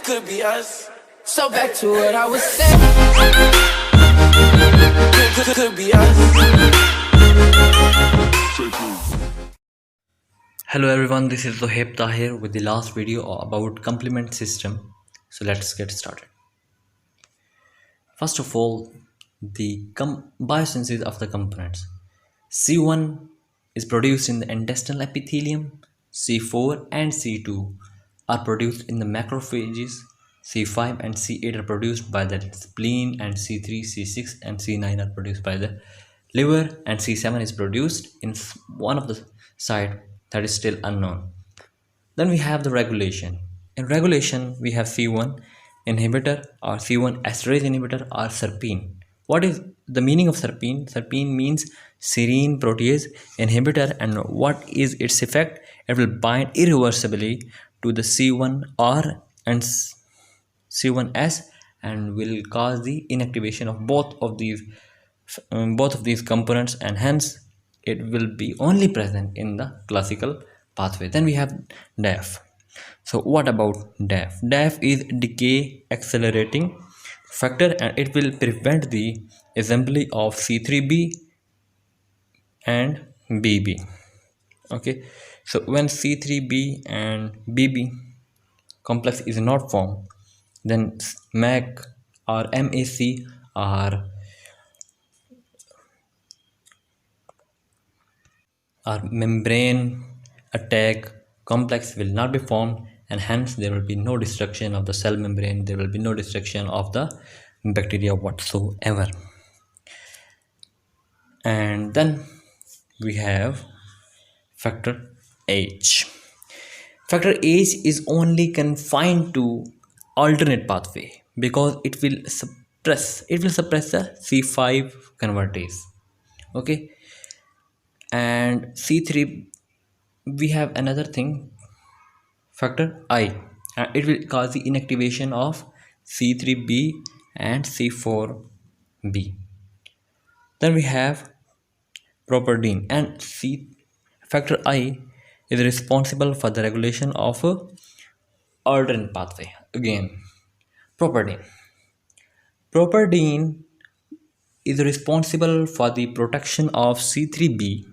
could be us. So back to what I was saying. Could be us. Hello everyone, this is Tahir with the last video about complement system. So let's get started. First of all, the biosynthesis of the components. C1 is produced in the intestinal epithelium. C4 and C2 are produced in the macrophages. C5 and C8 are produced by the spleen, and C3, C6 and C9 are produced by the liver, and C7 is produced in one of the site that is still unknown. Then we have the regulation. In regulation, we have C1 inhibitor or C1 esterase inhibitor or serpine. What is the meaning of serpine? Serpine means serine protease inhibitor, and what is its effect? It will bind irreversibly to the C1R and C1S and will cause the inactivation of both of these components, and hence it will be only present in the classical pathway. Then we have DAF. So what about DAF? DAF is decay accelerating factor, and it will prevent the assembly of C3b and BB. Okay, so when C3b and BB complex is not formed, then MAC or MAC or membrane attack complex will not be formed, and hence there will be no destruction of the cell membrane, there will be no destruction of the bacteria whatsoever. And then we have factor H. Factor H is only confined to alternate pathway because it will suppress the C5 convertase. Okay, and C3 we have another thing, factor I, and it will cause the inactivation of C3b and C4b. Then we have properdine, and factor I is responsible for the regulation of alternate pathway. Again, properdine is responsible for the protection of C3b,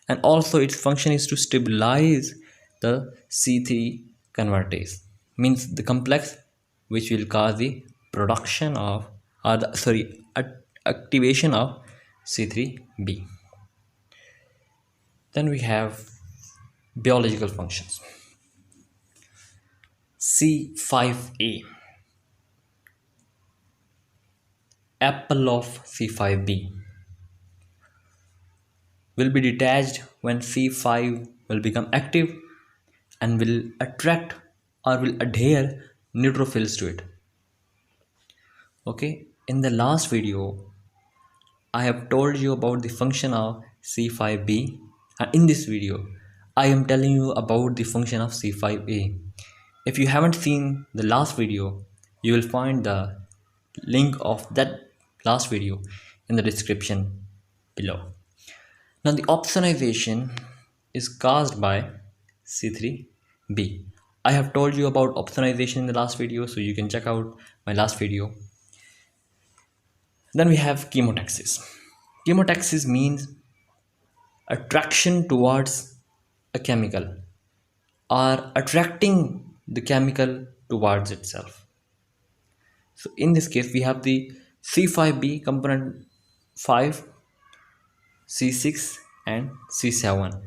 and also its function is to stabilize the C3 convertase, means the complex which will cause the production of activation of C3b. Then we have biological functions. C5a, apple of C5b, will be detached when C5 will become active and will attract or will adhere neutrophils to it. Okay, in the last video I have told you about the function of C5b, and in this video I am telling you about the function of C5a. If you haven't seen the last video, you will find the link of that last video in the description below. Now the opsonization is caused by C3b. I have told you about opsonization in the last video, so you can check out my last video. Then we have chemotaxis. Chemotaxis means attraction towards a chemical or attracting the chemical towards itself. So in this case we have the C5b component 5, C6 and C7.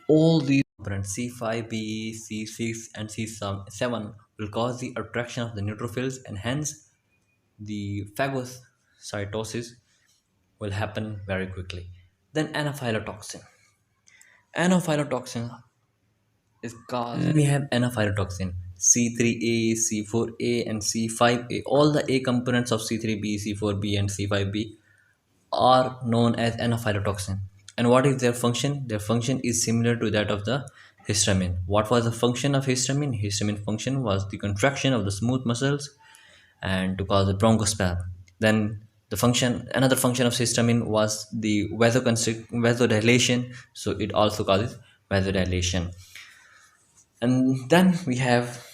All these components C5b, C6 and C7 will cause the attraction of the neutrophils, and hence the phagocytosis will happen very quickly. Then anaphylotoxin. Anaphylotoxin is caused. We have anaphylotoxin C3a, C4a and C5a. All the A components of C3b, C4b and C5b are known as anaphylotoxin. And what is their function? Their function is similar to that of the histamine. What was the function of histamine? Histamine function was the contraction of the smooth muscles and to cause the bronchospasm. Then another function of histamine was the vasodilation, so it also causes vasodilation. And then we have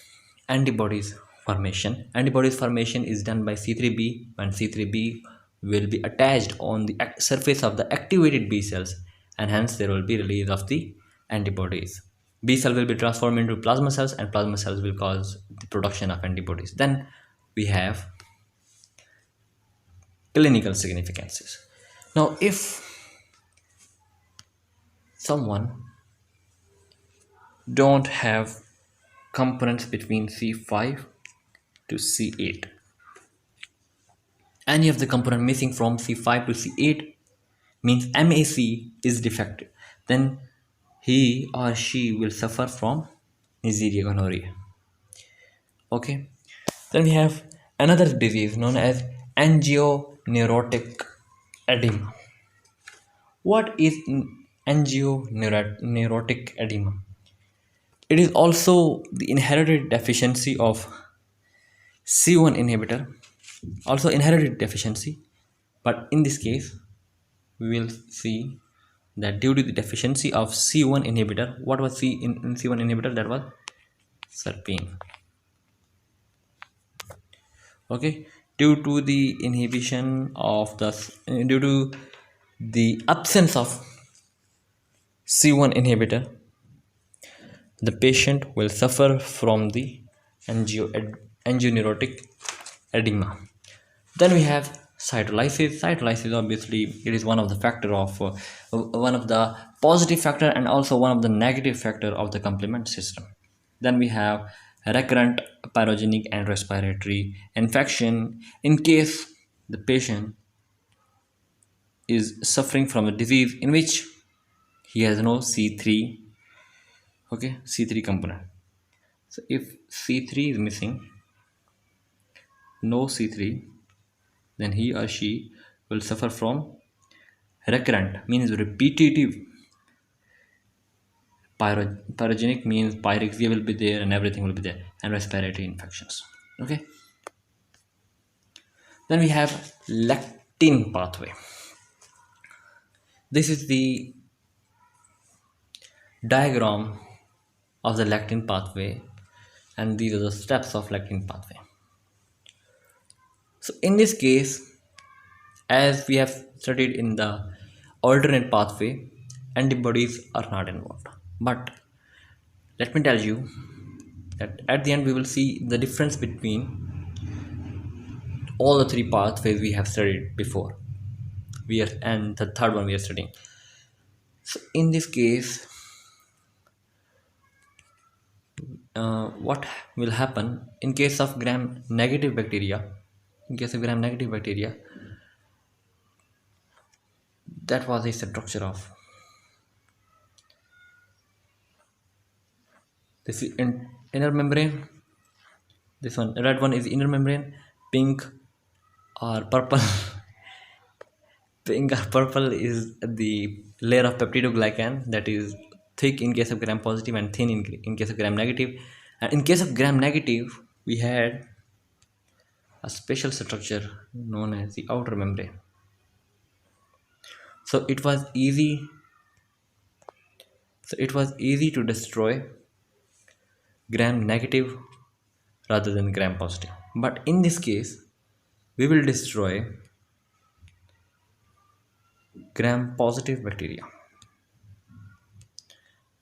antibodies formation. Antibodies formation is done by C3b when C3b will be attached on the surface of the activated B cells, and hence there will be release of the antibodies. B cell will be transformed into plasma cells, and plasma cells will cause the production of antibodies. Then we have clinical significances. Now, if someone don't have components between C5 to C8, any of the component missing from C5 to C8 means MAC is defective, then he or she will suffer from Neisseria gonorrhea. Okay, then we have another disease known as Ngo Neurotic Edema. What is Ngo Neurotic Edema? It is also the inherited deficiency of C1 inhibitor, also inherited deficiency, but in this case, we will see that due to the deficiency of C1 inhibitor, what was in C1 inhibitor? That was serpine. Okay, due to the inhibition of due to the absence of C1 inhibitor, the patient will suffer from the angioneurotic edema. Then we have cytolysis. Cytolysis, obviously, it is one of the factor of one of the positive factor and also one of the negative factor of the complement system. Then we have recurrent pyrogenic and respiratory infection in case the patient is suffering from a disease in which he has no C3, okay, C3 component. So if C3 is missing, no C3, then he or she will suffer from recurrent, means repetitive. Pyrogenic means pyrexia will be there and everything will be there, and respiratory infections. Okay, then we have lectin pathway. This is the diagram of the lectin pathway, and these are the steps of lectin pathway. So in this case, as we have studied in the alternate pathway, antibodies are not involved. But let me tell you that at the end we will see the difference between all the three pathways we have studied before. And the third one we are studying. So in this case, what will happen in case of gram-negative bacteria? In case of gram-negative bacteria, that was the structure of this is inner membrane. This one, red one is inner membrane, pink or purple. Pink or purple is the layer of peptidoglycan that is thick in case of gram positive and thin in case of gram negative. And in case of gram negative, we had a special structure known as the outer membrane. So it was easy to destroy gram negative rather than gram positive. But in this case, we will destroy gram positive bacteria.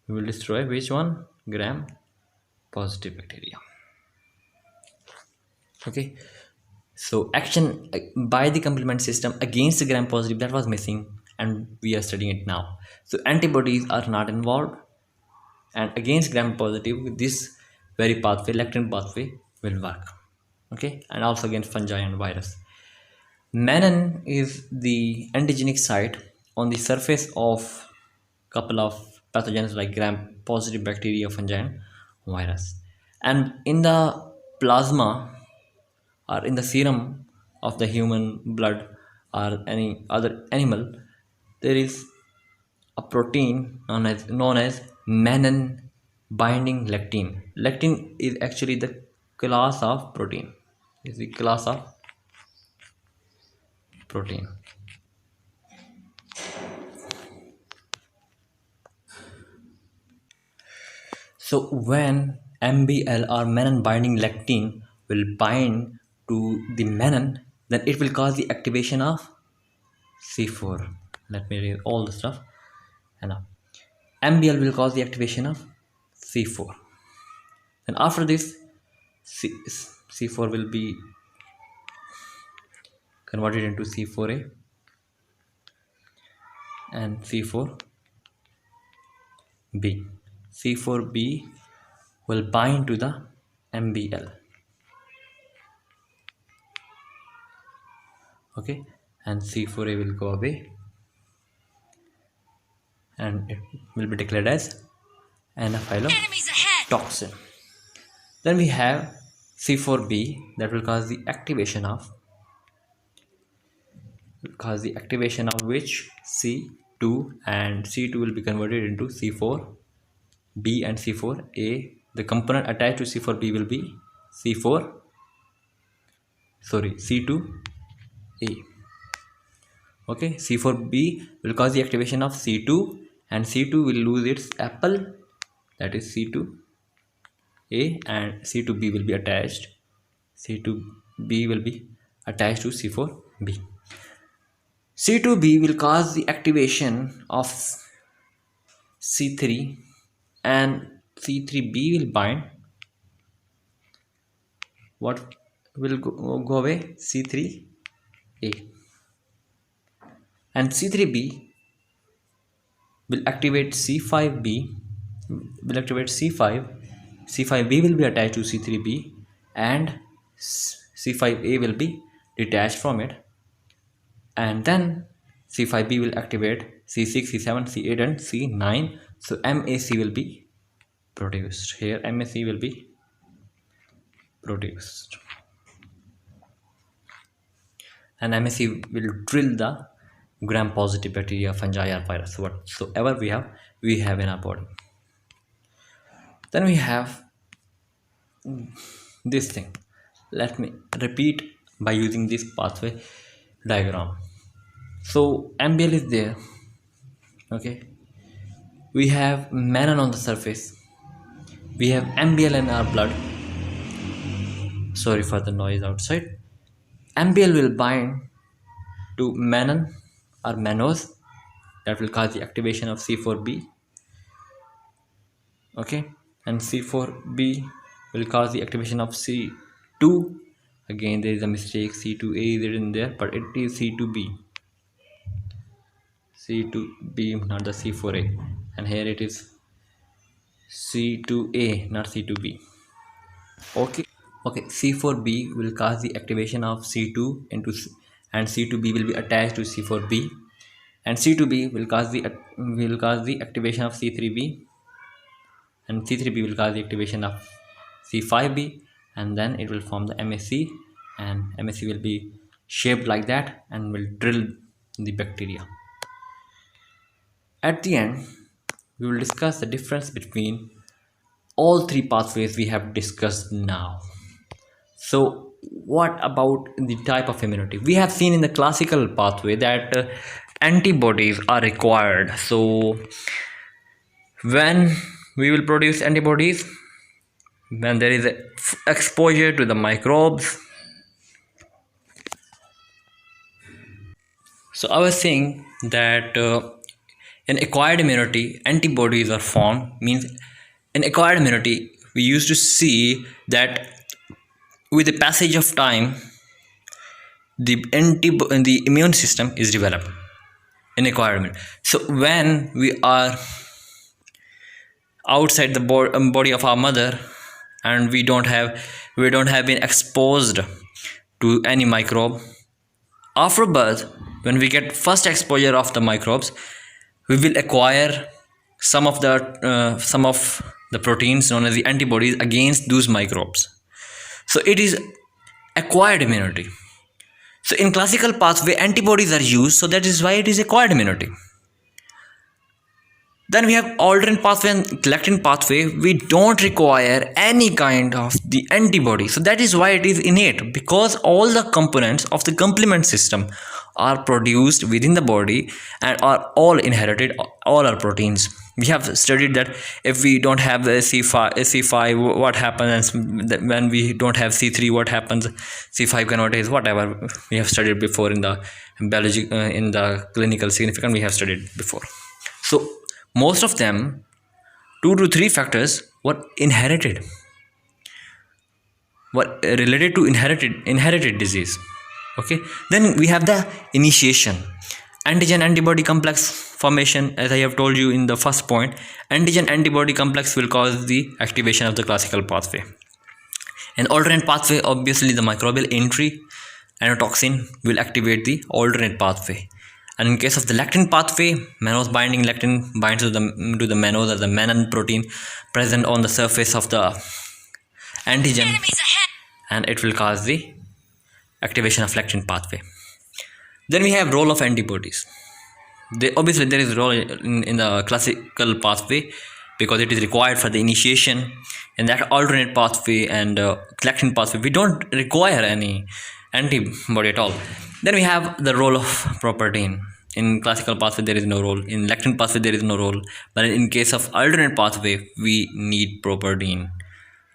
We will destroy which one? Gram positive bacteria. Okay, so action by the complement system against the gram positive, that was missing, and we are studying it now. So antibodies are not involved, and against gram positive, this very pathway, lectin pathway, will work. Okay, and also against fungi and virus. Menin is the antigenic site on the surface of couple of pathogens like gram positive bacteria, fungi, and virus. And in the plasma or in the serum of the human blood or any other animal, there is a protein known as menin binding lectin. Lectin is actually the class of protein. Is the class of protein. So when MBL or menin binding lectin will bind to the menin, then it will cause the activation of C4. Let me read all the stuff. And now MBL will cause the activation of C4. And after this, C4 will be converted into C4A and C4B. C4B will bind to the MBL. Okay, and C4A will go away and it will be declared as anaphylatoxin. Then we have C4B that will cause the activation of which C2, and C2 will be converted into C4B and C4A. The component attached to C4B will be C2A. Okay, C4B will cause the activation of C2 and C2 will lose its apple, that is C2A, and C2B will be attached. C2B will be attached to C4B. C2B will cause the activation of C3 and C3B will bind. What will go away? C3A. And C3B will activate C5B, C5B will be attached to C3B and C5A will be detached from it, and then C5B will activate C6, C7, C8 and C9. So MAC will be produced. Here MAC will be produced, and MAC will drill the gram-positive bacteria, fungi or virus, whatsoever we have in our body. Then we have this thing. Let me repeat by using this pathway diagram. So MBL is there. Okay, we have menin on the surface, we have MBL in our blood. Sorry for the noise outside. MBL will bind to menin or mannose, that will cause the activation of C4B. Okay, and C4B will cause the activation of C2. Again there is a mistake, C2A is in there, but it is C2B, not the C4A, and here it is C2A, not C2B. Okay, C4B will cause the activation of C2 and C2B will be attached to C4B, and C2B will cause the activation of C3B, and C3B will cause the activation of C5B, and then it will form the MAC, and MAC will be shaped like that and will drill the bacteria. At the end, we will discuss the difference between all three pathways we have discussed now. So what about the type of immunity? We have seen in the classical pathway that antibodies are required. So when we will produce antibodies, when there is exposure to the microbes. So I was saying that in acquired immunity, antibodies are formed. Means in acquired immunity, we used to see that with the passage of time, the immune system is developed in acquired immunity. So when we are outside the body of our mother and we don't have been exposed to any microbe, after birth, when we get first exposure of the microbes, we will acquire some of the proteins known as the antibodies against those microbes. So it is acquired immunity. So in classical pathway, antibodies are used, so that is why it is acquired immunity. Then we have alternate pathway and lectin pathway. We don't require any kind of the antibody. So that is why it is innate, because all the components of the complement system are produced within the body and are all inherited, all are proteins. We have studied that if we don't have a C5, what happens when we don't have C3, what happens, C5 convertase, whatever we have studied before in the biology, in the clinical significance we have studied before. So most of them, 2 to 3 factors were inherited, were related to inherited disease. Okay, then we have the initiation, antigen antibody complex formation. As I have told you in the first point, antigen antibody complex will cause the activation of the classical pathway. An alternate pathway, obviously the microbial entry and a toxin will activate the alternate pathway. And in case of the lectin pathway, mannose binding lectin binds to the mannose or the mannan protein present on the surface of the antigen, and it will cause the activation of lectin pathway. Then we have role of antibodies. Obviously there is role in the classical pathway because it is required for the initiation. In that alternate pathway and lectin pathway, we don't require any antibody at all. Then we have the role of propertine. In classical pathway there is no role, in lectin pathway there is no role, but in case of alternate pathway we need propertine.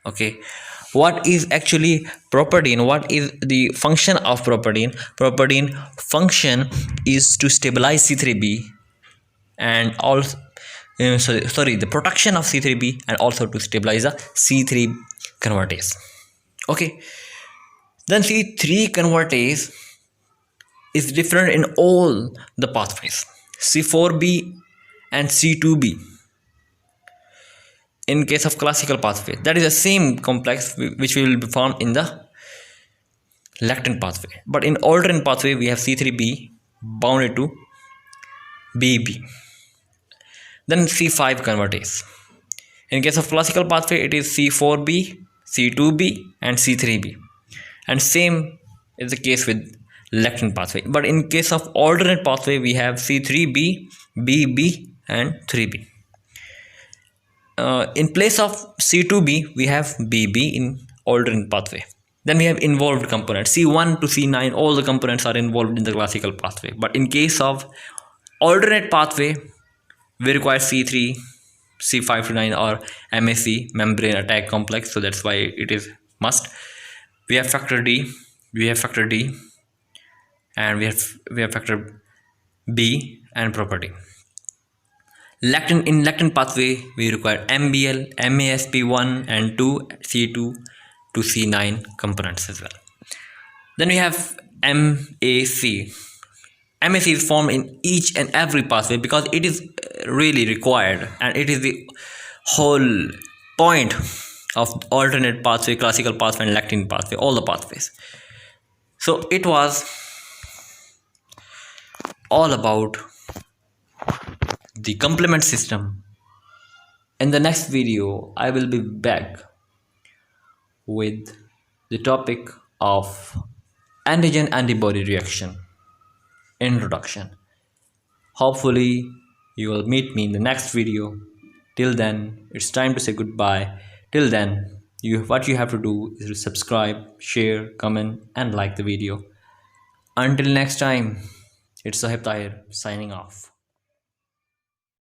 Okay, what is actually propertine? What is the function of propertine? Propertine function is to stabilize C3b and also the production of C3b and also to stabilize the C3 convertase. Okay, then C3 convertase is different in all the pathways, C4b and C2b. In case of classical pathway, that is the same complex which will be found in the lectin pathway, but in alternate pathway we have C3b bounded to BB. Then C5 convertase. In case of classical pathway it is C4b, C2b and C3b, and same is the case with lectin pathway. But in case of alternate pathway we have C3b, BB and 3b. In place of C2b we have BB in alternate pathway. Then we have involved components, C1 to C9, all the components are involved in the classical pathway. But in case of alternate pathway we require C3, C5 to 9 or MAC, membrane attack complex, so that's why it is must. We have factor D, and we have factor B and property. In lectin pathway we require MBL, MASP1 and 2, C2 to C9 components as well. Then we have MAC. MAC is formed in each and every pathway because it is really required, and it is the whole point of alternate pathway, classical pathway and lectin pathway, all the pathways. So it was all about the complement system. In the next video I will be back with the topic of antigen-antibody reaction introduction. Hopefully you will meet me in the next video. Till then it's time to say goodbye. Till then what you have to do is to subscribe, share, comment and like the video. Until next time, it's Sahib Tahir signing off.